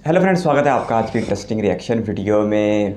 Hello friends, स्वागत है आपका आज की इंटरेस्टिंग रिएक्शन वीडियो में।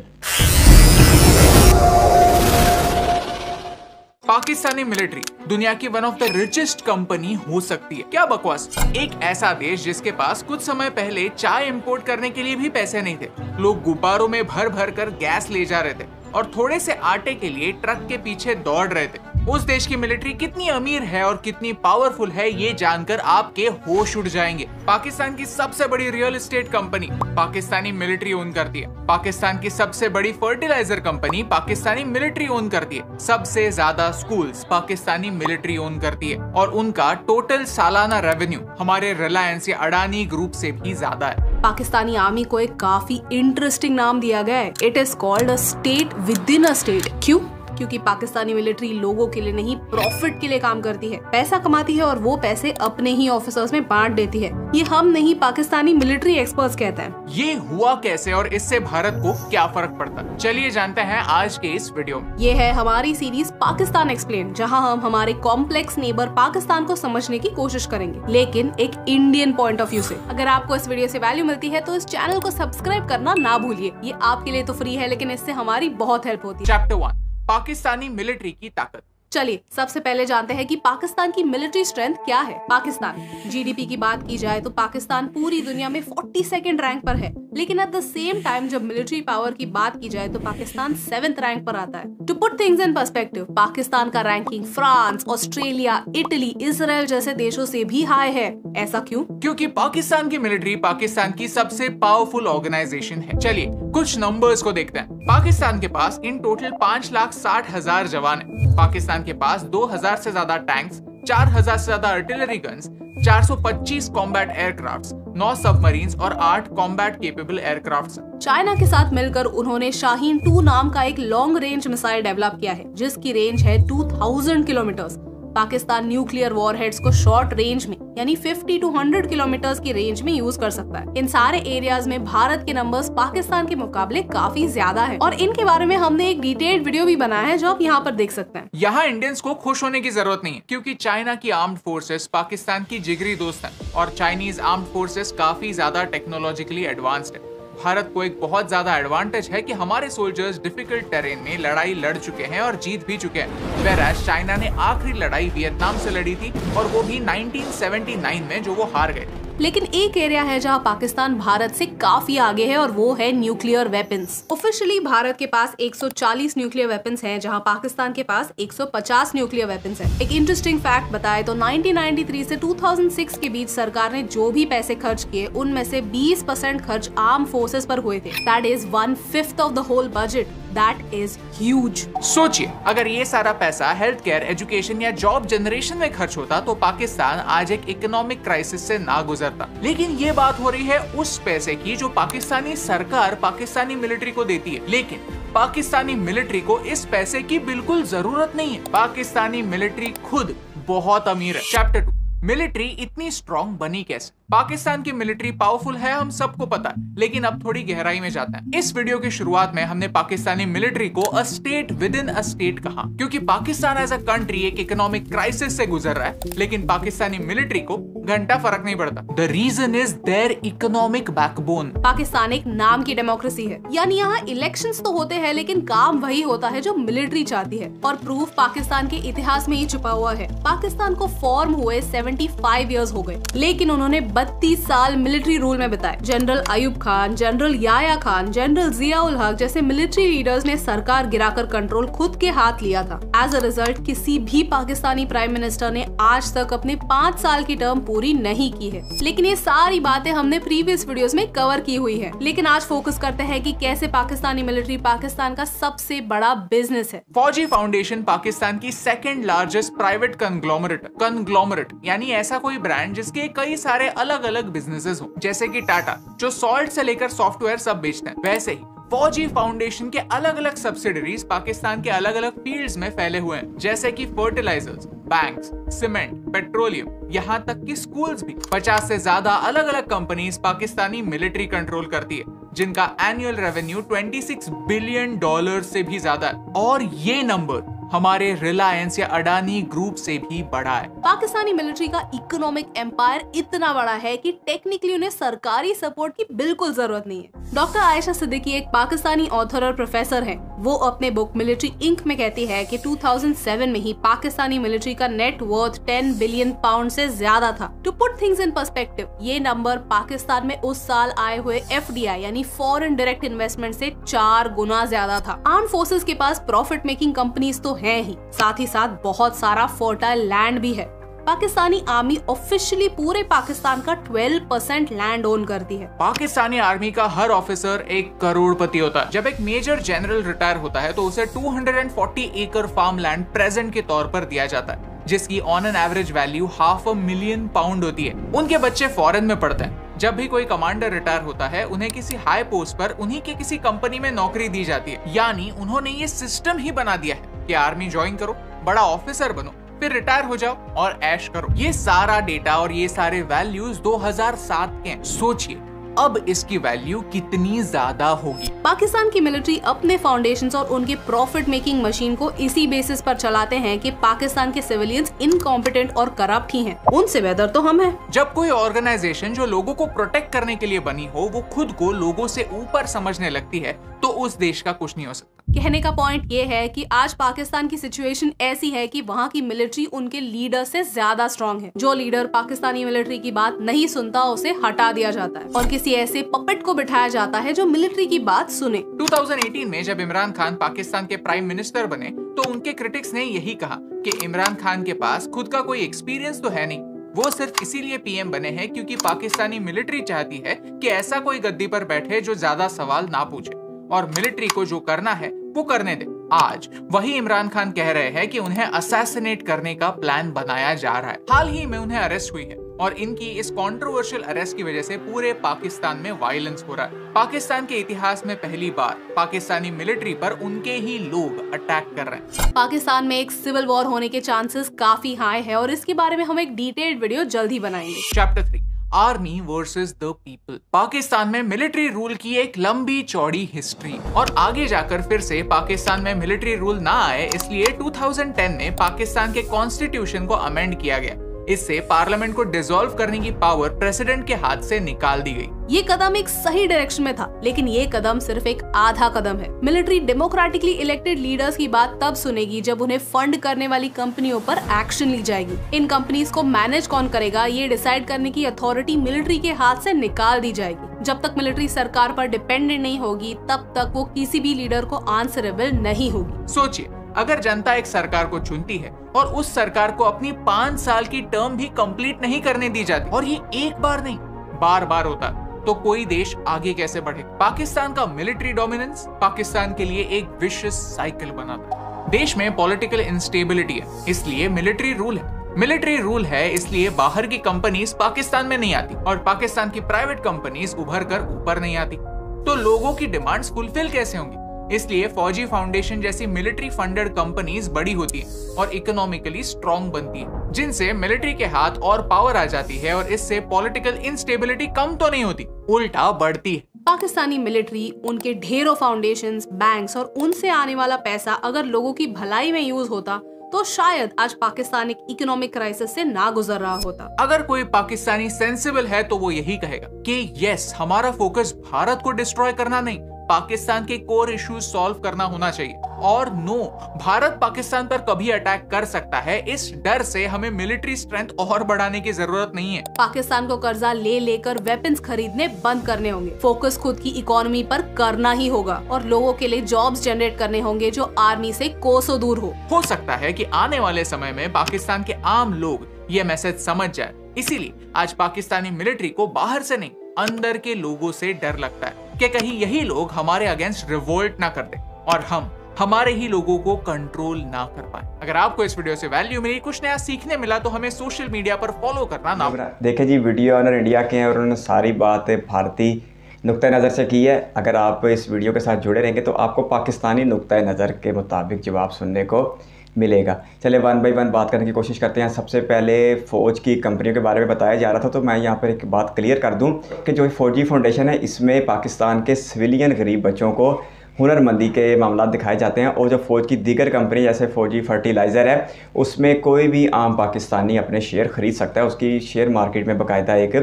पाकिस्तानी मिलिट्री दुनिया की one of the richest company हो सकती है। क्या बकवास। एक ऐसा देश जिसके पास कुछ समय पहले चाय इंपोर्ट करने के लिए भी पैसे नहीं थे। लोग गुब्बारों में भर भर कर गैस ले जा रहे थे और थोड़े से आटे के लिए ट्रक के पीछे दौड़ रहे थे। उस देश की मिलिट्री कितनी अमीर है और कितनी पावरफुल है, ये जानकर आपके होश उड़ जाएंगे। पाकिस्तान की सबसे बड़ी real estate company Pakistani military own करती है। पाकिस्तान की सबसे बड़ी fertiliser company Pakistani military own करती है। सबसे ज्यादा स्कूल्स पाकिस्तानी मिलिट्री ओन करती है और उनका टोटल सालाना रेवेन्यू हमारे रिलायंस या अडानी ग्रुप से भी ज्यादा है। पाकिस्तानी आर्मी को एक काफी इंटरेस्टिंग नाम दिया गया है। It is called a state with in a state. क्यों? क्योंकि पाकिस्तानी मिलिट्री लोगों के लिए नहीं, प्रॉफिट के लिए काम करती है, पैसा कमाती है और वो पैसे अपने ही ऑफिसर्स में बांट देती है। ये हम नहीं, पाकिस्तानी मिलिट्री एक्सपर्ट्स कहते हैं। ये हुआ कैसे और इससे भारत को क्या फर्क पड़ता है, चलिए जानते हैं आज के इस वीडियो में। ये है हमारी सीरीज पाकिस्तान एक्सप्लेन, जहां हम हमारे कॉम्प्लेक्स नेबर पाकिस्तान को समझने की कोशिश करेंगे, लेकिन एक इंडियन पॉइंट ऑफ व्यू से। अगर आपको इस वीडियो से वैल्यू मिलती है तो इस चैनल को सब्सक्राइब करना ना भूलिए। ये आपके लिए तो फ्री है, लेकिन इससे हमारी बहुत हेल्प होती है। चैप्टर 1, पाकिस्तानी मिलिट्री की ताकत। चलिए सबसे पहले जानते हैं कि पाकिस्तान की मिलिट्री स्ट्रेंथ क्या है। पाकिस्तान जीडीपी की बात की जाए तो पाकिस्तान पूरी दुनिया में 42nd रैंक पर है, लेकिन एट द सेम टाइम जब मिलिट्री पावर की बात की जाए तो पाकिस्तान 7th रैंक पर आता है। To put things in perspective, Pakistan का ranking France, Australia, Italy, Israel जैसे देशों से भी हाई है। ऐसा क्यों? क्योंकि पाकिस्तान की मिलिट्री पाकिस्तान की सबसे पावरफुल ऑर्गेनाइजेशन है। चलिए कुछ नंबर्स को देखते हैं। पाकिस्तान के पास इन टोटल 5,60,000 जवान है। पाकिस्तान के पास 2,000 से ज्यादा टैंक्स, 4,000 से ज्यादा artillery guns, 425 combat aircrafts, 9 submarines और 8 कॉम्बैट केपेबल एयरक्राफ्ट्स। चाइना के साथ मिलकर उन्होंने शाहीन 2 नाम का एक लॉन्ग रेंज मिसाइल डेवलप किया है, जिसकी रेंज है 2000 किलोमीटर्स। पाकिस्तान न्यूक्लियर वॉरहेड्स को शॉर्ट रेंज में यानी 50 to 100 किलोमीटर्स की रेंज में यूज कर सकता है। इन सारे एरियाज में भारत के नंबर्स पाकिस्तान के मुकाबले काफी ज्यादा है और इनके बारे में हमने एक डिटेल्ड वीडियो भी बनाया है, जो आप यहाँ पर देख सकते हैं। यहाँ इंडियंस को खुश होने की जरूरत नहीं है, क्योंकि चाइना की आर्म्ड फोर्सेस पाकिस्तान की जिगरी दोस्त है और चाइनीज आर्म्ड फोर्सेस काफी ज्यादा टेक्नोलॉजिकली एडवांस्ड है। भारत को एक बहुत ज्यादा एडवांटेज है कि हमारे सोल्जर्स डिफिकल्ट टेरेन में लड़ाई लड़ चुके हैं और जीत भी चुके हैं। वेराज चाइना ने आखिरी लड़ाई वियतनाम से लड़ी थी और वो भी 1979 में, जो वो हार गए। लेकिन एक एरिया है जहां पाकिस्तान भारत से काफी आगे है और वो है न्यूक्लियर वेपन्स। ऑफिशियली भारत के पास 140 न्यूक्लियर वेपन्स हैं, जहां पाकिस्तान के पास 150 न्यूक्लियर वेपन्स हैं। एक इंटरेस्टिंग फैक्ट बताए तो 1993 से 2006 के बीच सरकार ने जो भी पैसे खर्च किए, उनमें से 20% खर्च आर्म फोर्सेस पर हुए थे। That is 1/5 of the whole budget. That is huge. सोचिए, अगर ये सारा पैसा हेल्थ केयर, एजुकेशन या जॉब जनरेशन में खर्च होता तो पाकिस्तान आज एक इकोनॉमिक क्राइसिस से ना गुजरता। लेकिन ये बात हो रही है उस पैसे की जो पाकिस्तानी सरकार पाकिस्तानी मिलिट्री को देती है। लेकिन पाकिस्तानी मिलिट्री को इस पैसे की बिल्कुल जरूरत नहीं है। पाकिस्तानी मिलिट्री खुद बहुत अमीर है। चैप्टर 2, मिलिट्री इतनी स्ट्रॉन्ग बनी कैसे? पाकिस्तान की मिलिट्री पावरफुल है, हम सबको पता है, लेकिन अब थोड़ी गहराई में जाते हैं। इस वीडियो की शुरुआत में हमने पाकिस्तानी मिलिट्री को a state with in a state कहा, क्योंकि पाकिस्तान एज अ कंट्री एक इकोनॉमिक क्राइसिस से गुजर रहा है, लेकिन पाकिस्तानी मिलिट्री को घंटा फर्क नहीं पड़ता। The reason is their economic backbone. Pakistan एक नाम की डेमोक्रेसी है, यानी यहाँ इलेक्शंस तो होते हैं, लेकिन काम वही होता है जो मिलिट्री चाहती है। और प्रूफ पाकिस्तान के इतिहास में ही छुपा हुआ है। पाकिस्तान को फॉर्म हुए 75 ईयर्स हो गए, लेकिन उन्होंने 32 साल मिलिट्री रूल में बिताए। General Ayub Khan, general Yahya Khan, general Ziaul Haq जैसे मिलिट्री लीडर्स ने सरकार गिराकर कंट्रोल खुद के हाथ लिया था। एज अ रिजल्ट किसी भी पाकिस्तानी प्राइम मिनिस्टर ने आज तक अपने 5 साल की टर्म पूरी नहीं की है। लेकिन ये सारी बातें हमने प्रीवियस वीडियोस में कवर की हुई है। लेकिन आज फोकस करते हैं कि कैसे पाकिस्तानी मिलिट्री पाकिस्तान का सबसे बड़ा बिजनेस है। फौजी फाउंडेशन पाकिस्तान की सेकंड लार्जेस्ट प्राइवेट कंग्लोमरेट यानी ऐसा कोई ब्रांड जिसके कई सारे अलग अलग बिजनेसेस हो, जैसे कि टाटा जो सॉल्ट से लेकर सॉफ्टवेयर सब बेचते हैं। वैसे ही फौजी फाउंडेशन के अलग अलग सब्सिडरीज पाकिस्तान के अलग अलग फील्ड्स में फैले हुए हैं, जैसे कि फर्टिलाइजर्स, बैंक्स, सीमेंट, पेट्रोलियम, यहाँ तक कि स्कूल्स भी। 50 से ज्यादा अलग अलग कंपनीज पाकिस्तानी मिलिट्री कंट्रोल करती है, जिनका एनुअल रेवेन्यू $26 बिलियन से भी ज्यादा है। और ये नंबर हमारे रिलायंस या अडानी ग्रुप से भी बड़ा है। पाकिस्तानी मिलिट्री का इकोनॉमिक एम्पायर इतना बड़ा है कि टेक्निकली उन्हें सरकारी सपोर्ट की बिल्कुल जरूरत नहीं है। डॉक्टर आयशा सिद्दीकी एक पाकिस्तानी ऑथर और प्रोफेसर हैं। वो अपने बुक मिलिट्री इंक में कहती है कि 2007 में ही पाकिस्तानी मिलिट्री का नेट वर्थ 10 बिलियन पाउंड से ज्यादा था। To put things in perspective, ये नंबर पाकिस्तान में उस साल आए हुए FDI यानी फॉरेन डायरेक्ट इन्वेस्टमेंट से 4 गुना ज्यादा था। आर्म फोर्सेस के पास प्रॉफिट मेकिंग कंपनीज तो हैं ही, साथ ही साथ बहुत सारा फर्टाइल लैंड भी है। पाकिस्तानी आर्मी ऑफिशियली पूरे पाकिस्तान का 12% लैंड ओन करती है। पाकिस्तानी आर्मी का हर ऑफिसर एक करोड़पति होता है। जब एक मेजर जनरल रिटायर होता है तो उसे 240 एकड़ फार्म लैंड प्रेजेंट के तौर पर दिया जाता है, जिसकी on an average value $500,000 pound होती है। उनके बच्चे फॉरेन में पढ़ते हैं। जब भी कोई कमांडर रिटायर होता है, उन्हें किसी हाई पोस्ट पर उन्हीं के किसी कंपनी में नौकरी दी जाती है। यानी उन्होंने ये सिस्टम ही बना दिया है कि आर्मी ज्वाइन करो, बड़ा ऑफिसर बनो, फिर रिटायर हो जाओ और ऐश करो। ये सारा डेटा और ये सारे वैल्यूज 2007 के हैं। सोचिए अब इसकी वैल्यू कितनी ज्यादा होगी। पाकिस्तान की मिलिट्री अपने फाउंडेशंस और उनके प्रॉफिट मेकिंग मशीन को इसी बेसिस पर चलाते हैं कि पाकिस्तान के सिविलियंस इनकॉम्पिटेंट और करप्ट ही हैं। उनसे बेहतर तो हम हैं। जब कोई ऑर्गेनाइजेशन जो लोगों को प्रोटेक्ट करने के लिए बनी हो, वो खुद को लोगों से ऊपर समझने लगती है, तो उस देश का कुछ नहीं हो सकता। कहने का पॉइंट ये है कि आज पाकिस्तान की सिचुएशन ऐसी है कि वहाँ की मिलिट्री उनके लीडर से ज्यादा स्ट्रांग है। जो लीडर पाकिस्तानी मिलिट्री की बात नहीं सुनता, उसे हटा दिया जाता है और किसी ऐसे पपेट को बिठाया जाता है जो मिलिट्री की बात सुने। 2018 में जब इमरान खान पाकिस्तान के प्राइम मिनिस्टर बने, तो उनके क्रिटिक्स ने यही कहा कि इमरान खान के पास खुद का कोई एक्सपीरियंस तो है नहीं, वो सिर्फ इसीलिए PM बने हैं क्योंकि पाकिस्तानी मिलिट्री चाहती है कि ऐसा कोई गद्दी पर बैठे जो ज्यादा सवाल ना पूछे और मिलिट्री को जो करना है वो करने दे। आज वही इमरान खान कह रहे हैं कि उन्हें असैसिनेट करने का प्लान बनाया जा रहा है। हाल ही में उन्हें अरेस्ट हुई है और इनकी इस कंट्रोवर्शियल अरेस्ट की वजह से पूरे पाकिस्तान में वायलेंस हो रहा है। पाकिस्तान के इतिहास में पहली बार पाकिस्तानी मिलिट्री पर उनके ही लोग अटैक कर रहे हैं। पाकिस्तान में एक सिविल वॉर होने के चांसेस काफी हाई है और इसके बारे में हम एक डिटेल्ड वीडियो जल्द ही बनाएंगे। Chapter 3 army versus the people. Pakistan में मिलिट्री रूल की एक लंबी चौड़ी हिस्ट्री और आगे जाकर फिर से पाकिस्तान में मिलिट्री रूल ना आए, इसलिए 2010 में पाकिस्तान के कॉन्स्टिट्यूशन को अमेंड किया गया। इससे पार्लियामेंट को डिसॉल्व करने की पावर प्रेसिडेंट के हाथ से निकाल दी गई। ये कदम एक सही डायरेक्शन में था, लेकिन ये कदम सिर्फ एक आधा कदम है। मिलिट्री डेमोक्रेटिकली इलेक्टेड लीडर्स की बात तब सुनेगी जब उन्हें फंड करने वाली कंपनियों पर एक्शन ली जाएगी। इन कंपनीज को मैनेज कौन करेगा, ये डिसाइड करने की अथॉरिटी मिलिट्री के हाथ से निकाल दी जाएगी। जब तक मिलिट्री सरकार पर डिपेंडेंट नहीं होगी, तब तक वो किसी भी लीडर को आंसरेबल नहीं होगी। सोचिए, अगर जनता एक सरकार को चुनती है और उस सरकार को अपनी 5 साल की टर्म भी कंप्लीट नहीं करने दी जाती, और ये एक बार नहीं बार बार होता, तो कोई देश आगे कैसे बढ़े? पाकिस्तान का मिलिट्री डोमिनेंस पाकिस्तान के लिए एक विशियस साइकिल बनाता। देश में पॉलिटिकल इंस्टेबिलिटी है, इसलिए मिलिट्री रूल है। मिलिट्री रूल है, इसलिए बाहर की कंपनीज पाकिस्तान में नहीं आती और पाकिस्तान की प्राइवेट कंपनीज उभर कर ऊपर नहीं आती। तो लोगों की डिमांड्स फुलफिल कैसे होंगी? इसलिए फौजी फाउंडेशन जैसी मिलिट्री फंडेड कंपनीज बड़ी होती हैं और इकोनॉमिकली स्ट्रॉन्ग बनती है, जिनसे मिलिट्री के हाथ और पावर आ जाती है और इससे पॉलिटिकल इंस्टेबिलिटी कम तो नहीं होती, उल्टा बढ़ती है। पाकिस्तानी मिलिट्री, उनके ढेरों फाउंडेशंस, बैंक्स और उनसे आने वाला पैसा अगर लोगों की भलाई में यूज होता तो शायद आज पाकिस्तान एक इकोनॉमिक क्राइसिस से ना गुजर रहा होता। अगर कोई पाकिस्तानी सेंसिबल है तो वो यही कहेगा कि यस, हमारा फोकस भारत को डिस्ट्रॉय करना नहीं, पाकिस्तान के कोर इश्यूज सॉल्व करना होना चाहिए। और नो, भारत पाकिस्तान पर कभी अटैक कर सकता है, इस डर से हमें मिलिट्री स्ट्रेंथ और बढ़ाने की जरूरत नहीं है। पाकिस्तान को कर्जा ले लेकर वेपन्स खरीदने बंद करने होंगे, फोकस खुद की इकोनॉमी पर करना ही होगा और लोगों के लिए जॉब्स जनरेट करने होंगे जो आर्मी से कोसों दूर हो सकता है कि आने वाले समय में पाकिस्तान के आम लोग ये मैसेज समझ जाए। इसीलिए आज पाकिस्तानी मिलिट्री को बाहर से नहीं, अंदर के लोगों से डर लगता है कि कहीं यही लोग हमारे अगेंस्ट रिवोल्ट ना कर दे और हम हमारे ही लोगों को कंट्रोल ना कर पाए। अगर आपको इस वीडियो से वैल्यू मिली, कुछ नया सीखने मिला, तो हमें सोशल मीडिया पर फॉलो करना ना भूलें। देखिए जी, वीडियो ऑनर इंडिया के हैं और उन्होंने सारी बात भारतीय नुक्ता नज़र से की है। अगर आप इस वीडियो के साथ जुड़े रहेंगे तो आपको पाकिस्तानी नुक्ता नज़र के मुताबिक जवाब सुनने को मिलेगा। चलिए 1 बाय 1 बात करने की कोशिश करते हैं। सबसे पहले फ़ौज की कंपनियों के बारे में बताया जा रहा था, तो मैं यहाँ पर एक बात क्लियर कर दूँ कि जो फौजी फाउंडेशन है, इसमें पाकिस्तान के सिविलियन गरीब बच्चों को हुनरमंदी के मामला दिखाए जाते हैं। और जो फ़ौज की दीगर कंपनी जैसे फ़ौजी फर्टिलाइज़र है, उसमें कोई भी आम पाकिस्तानी अपने शेयर ख़रीद सकता है। उसकी शेयर मार्केट में बाकायदा एक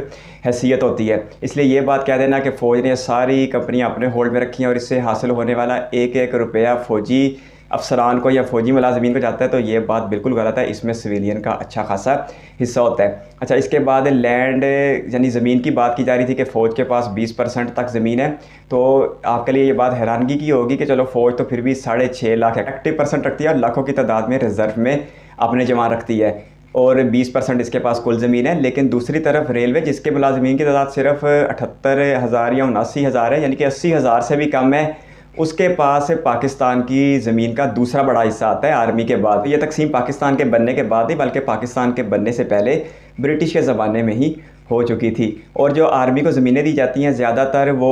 हैसियत होती है। इसलिए ये बात कह देना कि फ़ौज ने सारी कंपनियाँ अपने होल्ड में रखी हैं और इससे हासिल होने वाला एक एक रुपया फ़ौजी अफसरान को या फ़ौजी मुलाजमीन को जाता है, तो ये बात बिल्कुल गलत है। इसमें सिविलियन का अच्छा खासा हिस्सा होता है। अच्छा, इसके बाद लैंड यानी ज़मीन की बात की जा रही थी कि फ़ौज के पास 20% तक ज़मीन है। तो आपके लिए ये बात हैरानगी की होगी कि चलो फ़ौज तो फिर भी 6.5 लाख एक्टिव परसेंट रखती है और लाखों की तादाद में रिज़र्व में अपने जमा रखती है, और 20% इसके पास कुल ज़मीन है। लेकिन दूसरी तरफ रेलवे, जिसके मुलाजमीन की तादाद सिर्फ 78,000 या 79,000 है, यानी कि 80,000 से भी कम है, उसके पास पाकिस्तान की ज़मीन का दूसरा बड़ा हिस्सा आता है आर्मी के बाद। ये तकसीम पाकिस्तान के बनने के बाद नहीं, बल्कि पाकिस्तान के बनने से पहले ब्रिटिश के ज़माने में ही हो चुकी थी। और जो आर्मी को ज़मीनें दी जाती हैं, ज़्यादातर वो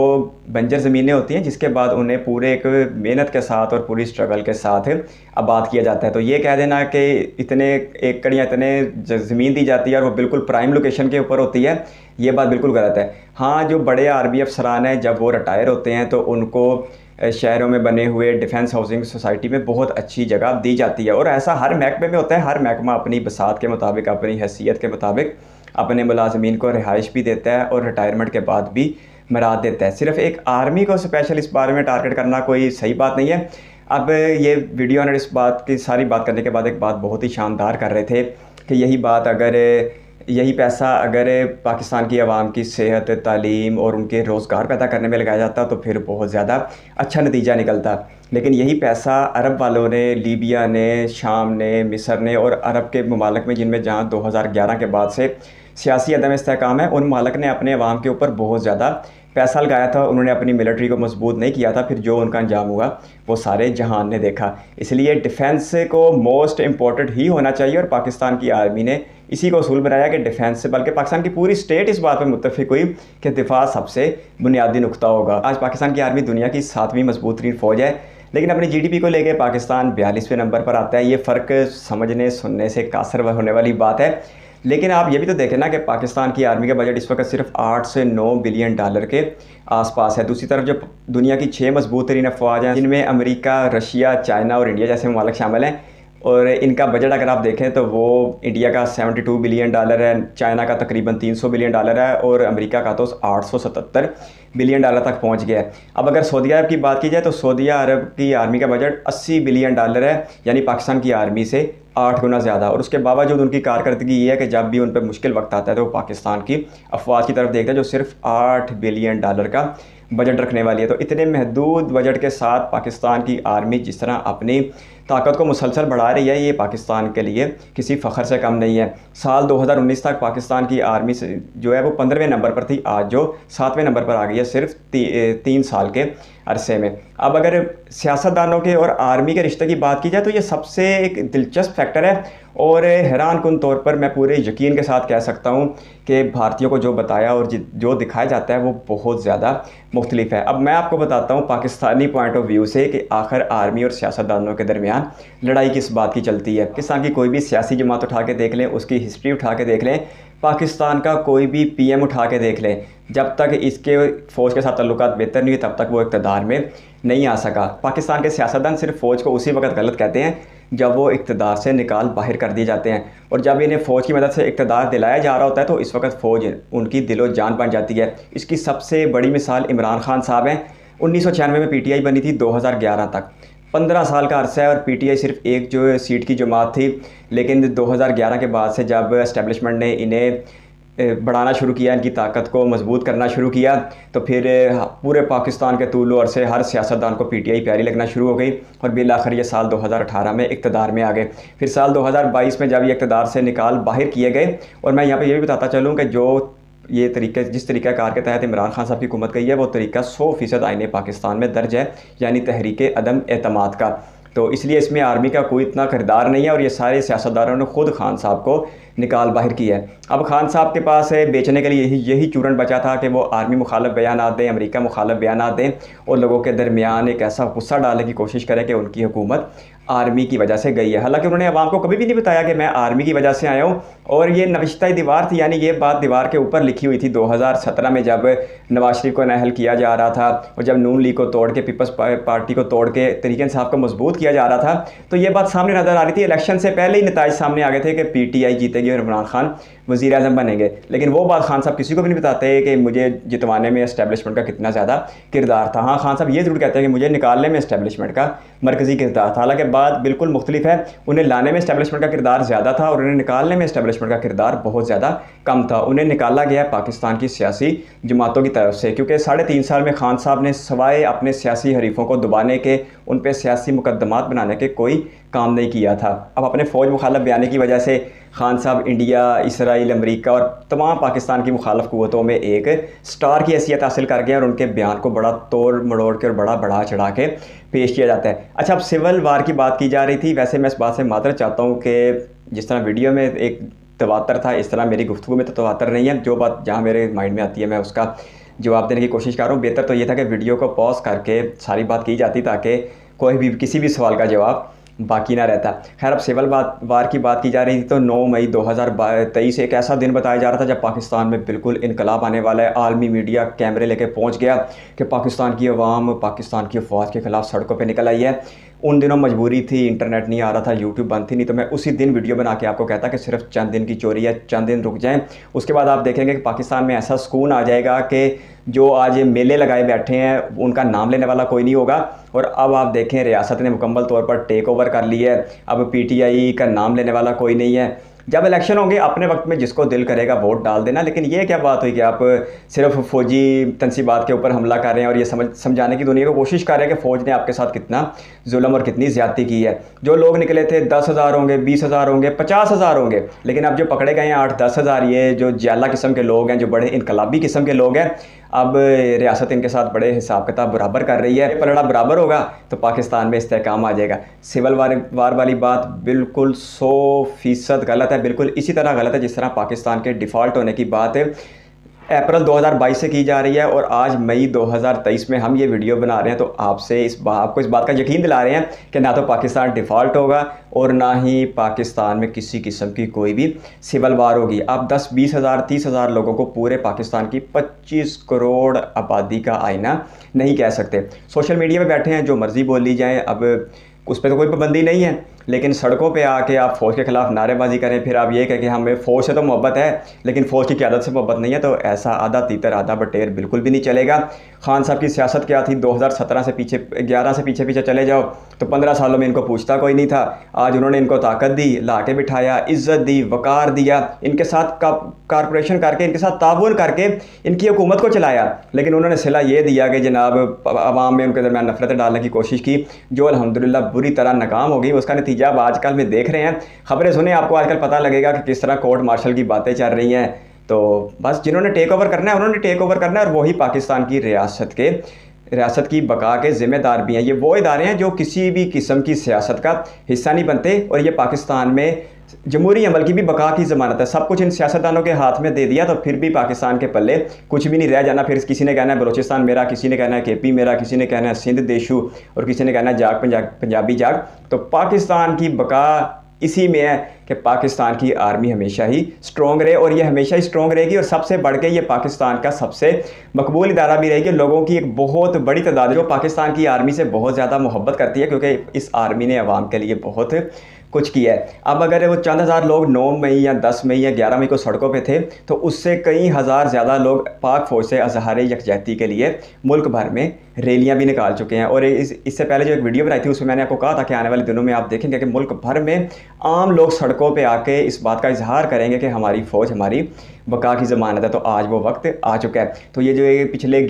बंजर ज़मीनें होती हैं, जिसके बाद उन्हें पूरे एक मेहनत के साथ और पूरी स्ट्रगल के साथ आबाद किया जाता है। तो ये कह देना कि इतने एकड़ या इतने ज़मीन दी जाती है और वो बिल्कुल प्राइम लोकेशन के ऊपर होती है, ये बात बिल्कुल गलत है। हाँ, जो बड़े आर्मी अफसरान हैं, जब वो रिटायर होते हैं तो उनको शहरों में बने हुए डिफेंस हाउसिंग सोसाइटी में बहुत अच्छी जगह दी जाती है। और ऐसा हर महकमे में होता है। हर महकमा अपनी बसात के मुताबिक, अपनी हैसियत के मुताबिक अपने मुलाजमीन को रिहाइश भी देता है और रिटायरमेंट के बाद भी मराद देता है। सिर्फ एक आर्मी को स्पेशल इस बारे में टारगेट करना कोई सही बात नहीं है। अब ये वीडियो ऑनर इस बात की सारी बात करने के बाद एक बात बहुत ही शानदार कर रहे थे कि यही पैसा अगर पाकिस्तान की आवाम की सेहत, तालीम और उनके रोज़गार पैदा करने में लगाया जाता तो फिर बहुत ज़्यादा अच्छा नतीजा निकलता। लेकिन यही पैसा अरब वालों ने, लीबिया ने, शाम ने, मिस्र ने और अरब के ममालिक में, जिनमें जहाँ 2011 के बाद से सियासी अदम इस्तेहकाम है, उन मालिक ने अपने अवाम के ऊपर बहुत ज़्यादा पैसा लगाया था। उन्होंने अपनी मिलिट्री को मजबूत नहीं किया था। फिर जो उनका अंजाम हुआ वो सारे जहान ने देखा। इसलिए डिफेंस को मोस्ट इम्पॉर्टेंट ही होना चाहिए और पाकिस्तान की आर्मी ने इसी को उसूल बनाया कि डिफेंस से, बल्कि पाकिस्तान की पूरी स्टेट इस बात पर मुत्तफिक हुई कि दिफा सबसे बुनियादी नुकता होगा। आज पाकिस्तान की आर्मी दुनिया की 7वीं मजबूत तरीन फ़ौज है, लेकिन अपनी GDP को लेकर पाकिस्तान 42वें नंबर पर आता है। ये फ़र्क समझने सुनने से कासर होने वाली बात है। लेकिन आप ये भी तो देखें ना कि पाकिस्तान की आर्मी का बजट इस वक्त सिर्फ 8 से 9 बिलियन डॉलर के आसपास है। दूसरी तरफ जो दुनिया की 6 मजबूत तरीन अफवाज हैं, जिनमें अमेरिका, रशिया, चाइना और इंडिया जैसे ममालिक शामिल हैं, और इनका बजट अगर आप देखें तो वो इंडिया का 72 बिलियन डॉलर है, चाइना का तकरीबन 300 बिलियन डॉलर है और अमेरिका का तो 877 बिलियन डॉलर तक पहुंच गया है। अब अगर सऊदी अरब की बात की जाए तो सऊदी अरब की आर्मी का बजट 80 बिलियन डॉलर है, यानी पाकिस्तान की आर्मी से 8 गुना ज़्यादा। और उसके बावजूद उनकी कारकर्दगी ये है कि जब भी उन पर मुश्किल वक्त आता है तो वो पाकिस्तान की अफवाज की तरफ देखते हैं, जो सिर्फ 8 बिलियन डॉलर का बजट रखने वाली है। तो इतने महदूद बजट के साथ पाकिस्तान की आर्मी जिस तरह अपनी ताकत को मुसलसल बढ़ा रही है, ये पाकिस्तान के लिए किसी फ़ख्र से कम नहीं है। साल 2019 तक पाकिस्तान की आर्मी से जो है वो 15वें नंबर पर थी, आज जो 7वें नंबर पर आ गई है सिर्फ 3 साल के अरसे में। अब अगर सियासतदानों के और आर्मी के रिश्ते की बात की जाए तो ये सबसे एक दिलचस्प फैक्टर है और हैरान कुन तौर पर मैं पूरे यकीन के साथ कह सकता हूँ कि भारतीयों को जो बताया और जो दिखाया जाता है वो बहुत ज़्यादा मुख्तलिफ है। अब मैं आपको बताता हूँ पाकिस्तानी पॉइंट ऑफ व्यू से कि आखिर आर्मी और सियासतदानों के दरमियान लड़ाई किस बात की चलती है। पाकिस्तान की कोई भी सियासी जमात उठा के देख लें, उसकी हिस्ट्री उठा के देख लें, पाकिस्तान का कोई भी PM उठा के देख लें, जब तक इसके फ़ौज के साथ ताल्लुकात बेहतर नहीं हुए तब तक वो इक़्तिदार में नहीं आ सका। पाकिस्तान के सियासतदान सिर्फ फ़ौज को उसी वक्त गलत कहते हैं जब वो इक़्तिदार से निकाल बाहर कर दिए जाते हैं, और जब इन्हें फ़ौज की मदद से इक़्तिदार दिलाया जा रहा होता है तो इस वक्त फ़ौज उनकी दिलो जान बन जाती है। इसकी सबसे बड़ी मिसाल इमरान खान साहब हैं। 1996 में PTI बनी थी, 2011 तक 15 साल का अरसा है और PTI सिर्फ एक जो सीट की जमात थी। लेकिन 2011 के बाद से जब एस्टेब्लिशमेंट ने इन्हें बढ़ाना शुरू किया, इनकी ताकत को मजबूत करना शुरू किया, तो फिर पूरे पाकिस्तान के तूल अरसे हर सियासतदान को PTI प्यारी लगना शुरू हो गई और बिल आखिर ये साल 2018 में इक़्तिदार में आ गए। फिर साल 2022 में जब ये इक़्तिदार से निकाल बाहर किए गए, और मैं यहाँ पे ये भी बताता चलूँ कि जिस तरीका कार के तहत इमरान खान साहब की हुकूमत गई है वो तरीका 100% आईने पाकिस्तान में दर्ज है, यानी तहरीक अदम एतमाद का। तो इसलिए इसमें आर्मी का कोई इतना किरदार नहीं है और ये सारे सियासतदानों ने खुद खान साहब को निकाल बाहर किया है। अब खान साहब के पास बेचने के लिए यही चूरन बचा था कि वो आर्मी मुखालफ बयानात दें, अमेरिका मुखालफ बयानात दें और लोगों के दरमियान एक ऐसा गुस्सा डालने की कोशिश करें कि उनकी हुकूमत आर्मी की वजह से गई है। हालांकि उन्होंने अवाम को कभी भी नहीं बताया कि मैं आर्मी की वजह से आया हूँ। और ये नविश्ता दीवार थी, यानी ये बात दीवार के ऊपर लिखी हुई थी 2017 में, जब नवाज शरीफ को नाअहल किया जा रहा था और जब नून लीग को तोड़ के, पीपल्स पार्टी को तोड़ के तहरीक इंसाफ को मजबूत किया जा रहा था, तो ये बात सामने नज़र आ रही थी। इलेक्शन से पहले ही नताइज सामने आ गए थे कि PTI जीतेगी और इमरान खान वज़ीर आज़म बनेंगे। लेकिन वो बात खान साहब किसी को भी नहीं बताते कि मुझे जितवाने में इस्टेब्लिशमेंट का कितना ज़्यादा किरदार था। हाँ, खान साहब ये ज़रूर कहते हैं कि मुझे निकालने में इस्टेब्लिशमेंट का मरकज़ी किरदार था। हालांकि बात बिल्कुल मुख्तलिफ है, उन्हें लाने में इस्टेब्लिशमेंट का किरदार ज़्यादा था और उन्हें निकालने में इस्टेब्लिशमेंट का किरदार बहुत ज़्यादा कम था। उन्हें निकाला गया पाकिस्तान की सियासी जमातों की तरफ से, क्योंकि 3.5 साल में खान साहब ने सवाए अपने सियासी हरीफों को दबाने के, उन पर सियासी मुकदमात बनाने के कोई काम नहीं किया था। अब अपने फ़ौज मुखालफ बयानी की वजह से खान साहब इंडिया, इसराइल, अमेरिका और तमाम पाकिस्तान की मुखालफ कुव्वतों में एक स्टार की हैसियत हासिल कर गए और उनके बयान को बड़ा तोड़ मड़ोड़ के और बड़ा बढ़ा चढ़ा के पेश किया जाता है। अच्छा, अब सिविल वार की बात की जा रही थी। वैसे मैं इस बात से मादरत चाहता हूँ कि जिस तरह वीडियो में एक तवातर था, इस तरह मेरी गुफ्तगू में तो तवातर नहीं है। जो बात जहाँ मेरे माइंड में आती है मैं उसका जवाब देने की कोशिश कर रहा हूँ। बेहतर तो ये था कि वीडियो को पॉज करके सारी बात की जाती ताकि कोई भी किसी भी सवाल का जवाब बाकी ना रहता। खैर, अब सिविल वार की बात की जा रही थी तो 9 मई 2023 एक ऐसा दिन बताया जा रहा था जब पाकिस्तान में बिल्कुल इनकलाब आने वाला है। आलमी मीडिया कैमरे लेके पहुंच गया कि पाकिस्तान की अवाम पाकिस्तान की अफवाज के ख़िलाफ़ सड़कों पे निकल आई है। उन दिनों मजबूरी थी, इंटरनेट नहीं आ रहा था, यूट्यूब बंद थी, नहीं तो मैं उसी दिन वीडियो बना के आपको कहता कि सिर्फ चंद दिन की चोरी है, चंद दिन रुक जाएं, उसके बाद आप देखेंगे कि पाकिस्तान में ऐसा सुकून आ जाएगा कि जो आज मेले लगाए बैठे हैं उनका नाम लेने वाला कोई नहीं होगा। और अब आप देखें, रियासत ने मुकम्मल तौर पर टेक ओवर कर लिया है। अब PTI का नाम लेने वाला कोई नहीं है। जब इलेक्शन होंगे अपने वक्त में जिसको दिल करेगा वोट डाल देना। लेकिन ये क्या बात हुई कि आप सिर्फ फौजी तनसीबात के ऊपर हमला कर रहे हैं और ये समझाने की दुनिया को कोशिश कर रहे हैं कि फ़ौज ने आपके साथ कितना जुल्म और कितनी ज़्यादती की है। जो लोग निकले थे 10,000 होंगे, 20,000 होंगे, 50,000 होंगे, लेकिन अब जो पकड़े गए हैं 8-10 हज़ार, ये जो जियाला किस्म के लोग हैं, जो बड़े इनकलाबी किस्म के लोग हैं, अब रियासत इनके साथ बड़े हिसाब किताब बराबर कर रही है। पलड़ा बराबर होगा तो पाकिस्तान में इस्तेहकाम आ जाएगा। सिविल वार वाली बात बिल्कुल 100% गलत है, बिल्कुल इसी तरह गलत है जिस तरह पाकिस्तान के डिफ़ॉल्ट होने की बात है अप्रैल 2022 से की जा रही है। और आज मई 2023 में हम ये वीडियो बना रहे हैं तो आपको इस बात का यकीन दिला रहे हैं कि ना तो पाकिस्तान डिफ़ॉल्ट होगा और ना ही पाकिस्तान में किसी किस्म की कोई भी सिविल वार होगी। आप 10-20 हज़ार 30 हज़ार लोगों को पूरे पाकिस्तान की 25 करोड़ आबादी का आईना नहीं कह सकते। सोशल मीडिया पे बैठे हैं, जो मर्ज़ी बोल ली जाए, अब उस पर तो कोई पाबंदी नहीं है, लेकिन सड़कों पे आके आप फ़ौज के ख़िलाफ़ नारेबाजी करें, फिर आप ये कहें कि हमें फ़ौज से तो मोहब्बत है लेकिन फ़ौज की क़यादत से मोहब्बत नहीं है, तो ऐसा आधा तीतर आधा बटेर बिल्कुल भी नहीं चलेगा। खान साहब की सियासत क्या थी? 2017 से पीछे 11 से पीछे चले जाओ तो 15 सालों में इनको पूछता कोई नहीं था। आज उन्होंने इनको ताकत दी, ला के बिठाया, इज़्ज़त दी, वक़ार दिया, इनके साथ कारपोरेशन करके, इनके साथ ताउन करके इनकी हुकूमत को चलाया। लेकिन उन्होंने सिला ये दिया कि जनाब आवाम में उनके दरमियान नफरत डालने की कोशिश की, जो अल्हम्दुलिल्लाह बुरी तरह नाकाम हो गई। उसका नतीजा अब आजकल में देख रहे हैं। ख़बरें सुने, आपको आजकल पता लगेगा कि किस तरह कोर्ट मार्शल की बातें चल रही हैं। तो बस जिन्होंने टेक ओवर करना है उन्होंने टेक ओवर करना है, और वही पाकिस्तान की रियासत की बका के ज़िम्मेदार भी हैं। ये वो इदारे हैं जो किसी भी किस्म की सियासत का हिस्सा नहीं बनते, और ये पाकिस्तान में जमहूरी अमल की भी बका की ज़मानत है। सब कुछ इन सियासतदानों के हाथ में दे दिया तो फिर भी पाकिस्तान के पल्ले कुछ भी नहीं रह जाना। फिर किसी ने कहना है बलोचिस्तान मेरा, किसी ने कहना है KP मेरा, किसी ने कहना है सिंध देशू, और किसी ने कहना है जाग पंजाबी जाग। तो पाकिस्तान की बका इसी में है कि पाकिस्तान की आर्मी हमेशा ही स्ट्रॉन्ग रहे, और ये हमेशा ही स्ट्रॉन्ग रहेगी। और सबसे बढ़ के ये पाकिस्तान का सबसे मकबूल इदारा भी रहेगी। लोगों की एक बहुत बड़ी तादाद जो पाकिस्तान की आर्मी से बहुत ज़्यादा मोहब्बत करती है, क्योंकि इस आर्मी ने अवाम के लिए बहुत कुछ किया है। अब अगर वो चंद हज़ार लोग 9 मई या 10 मई या 11 मई को सड़कों पे थे, तो उससे कई हज़ार ज़्यादा लोग पाक फ़ौज से अज़हार यकजहती के लिए मुल्क भर में रैलियां भी निकाल चुके हैं। और इससे पहले जो एक वीडियो बनाई थी उसमें मैंने आपको कहा था कि आने वाले दिनों में आप देखेंगे कि मुल्क भर में आम लोग सड़कों पे आके इस बात का इजहार करेंगे कि हमारी फ़ौज हमारी बका की ज़मानत है। तो आज वो वक्त आ चुका है। तो ये जो पिछले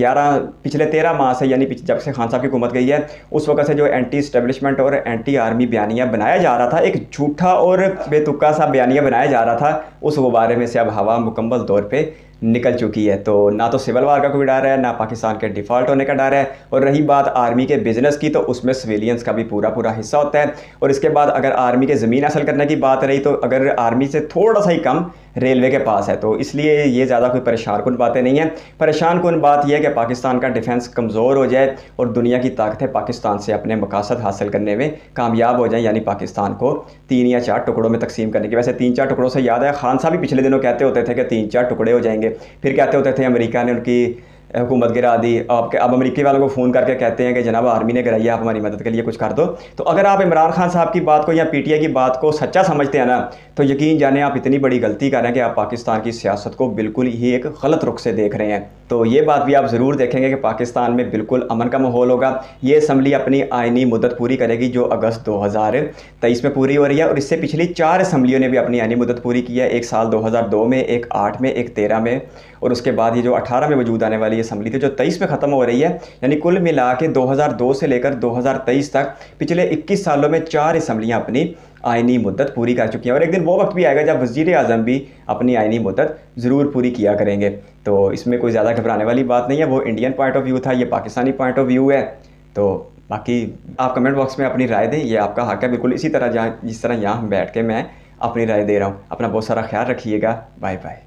13 माह से, यानी जब से खान साहब की हुकूमत गई है, उस वक्त से जो एंटी इस्टेब्लिशमेंट और एंटी आर्मी बयानिया बनाया जा रहा था, एक झूठा और बेतुका सा बयानिया बनाया जा रहा था, उस गुब्बारे में से अब हवा मुकम्मल तौर पे निकल चुकी है। तो ना तो सिविल वार का कोई डर है, ना पाकिस्तान के डिफ़ॉल्ट होने का डर है। और रही बात आर्मी के बिज़नेस की, तो उसमें सिविलियंस का भी पूरा हिस्सा होता है। और इसके बाद अगर आर्मी के ज़मीन हासिल करने की बात रही, तो अगर आर्मी से थोड़ा सा ही कम रेलवे के पास है, तो इसलिए ये ज़्यादा कोई परेशान कुन बातें नहीं हैं। परेशान कुन बात यह है कि पाकिस्तान का डिफेंस कमज़ोर हो जाए और दुनिया की ताकतें पाकिस्तान से अपने मकासद हासिल करने में कामयाब हो जाएं, यानी पाकिस्तान को 3 या 4 टुकड़ों में तकसीम करने की। वैसे 3-4 टुकड़ों से याद है, खान साहब भी पिछले दिनों कहते होते थे कि 3-4 टुकड़े हो जाएंगे। फिर कहते होते थे अमेरिका ने उनकी हुकूमत गिरा दी। अब अमेरिकी वालों को फ़ोन करके कहते हैं कि जनाब आर्मी ने गिराई है, आप हमारी मदद के लिए कुछ कर दो। तो अगर आप इमरान खान साहब की बात को या पीटीआई की बात को सच्चा समझते हैं ना, तो यकीन जाने आप इतनी बड़ी गलती कर रहे हैं कि आप पाकिस्तान की सियासत को बिल्कुल ही एक गलत रुख से देख रहे हैं। तो ये बात भी आप ज़रूर देखेंगे कि पाकिस्तान में बिल्कुल अमन का माहौल होगा। ये असम्बली अपनी आइनी मुद्दत पूरी करेगी जो अगस्त 2023 में पूरी हो रही है। और इससे पिछली 4 असम्बलियों ने भी अपनी आइनी मुद्दत पूरी की है। एक साल 2002 में, एक 8 में, एक 13 में, और उसके बाद ये जो 18 में वजूद आने वाली असम्बली थी जो 23 में ख़त्म हो रही है। यानी कुल मिला के 2002 से लेकर 2023 तक पिछले 21 सालों में 4 असम्बलियाँ अपनी आइनी मुद्दत पूरी कर चुकी हैं। और एक दिन वो वक्त भी आएगा जब वज़ीर आज़म भी अपनी आइनी मुद्दत ज़रूर पूरी किया करेंगे। तो इसमें कोई ज़्यादा घबराने वाली बात नहीं है। वो इंडियन पॉइंट ऑफ व्यू था, ये पाकिस्तानी पॉइंट ऑफ व्यू है। तो बाकी आप कमेंट बॉक्स में अपनी राय दें, ये आपका हक है बिल्कुल। इसी तरह जिस तरह यहाँ बैठ के मैं अपनी राय दे रहा हूँ। अपना बहुत सारा ख्याल रखिएगा। Bye bye.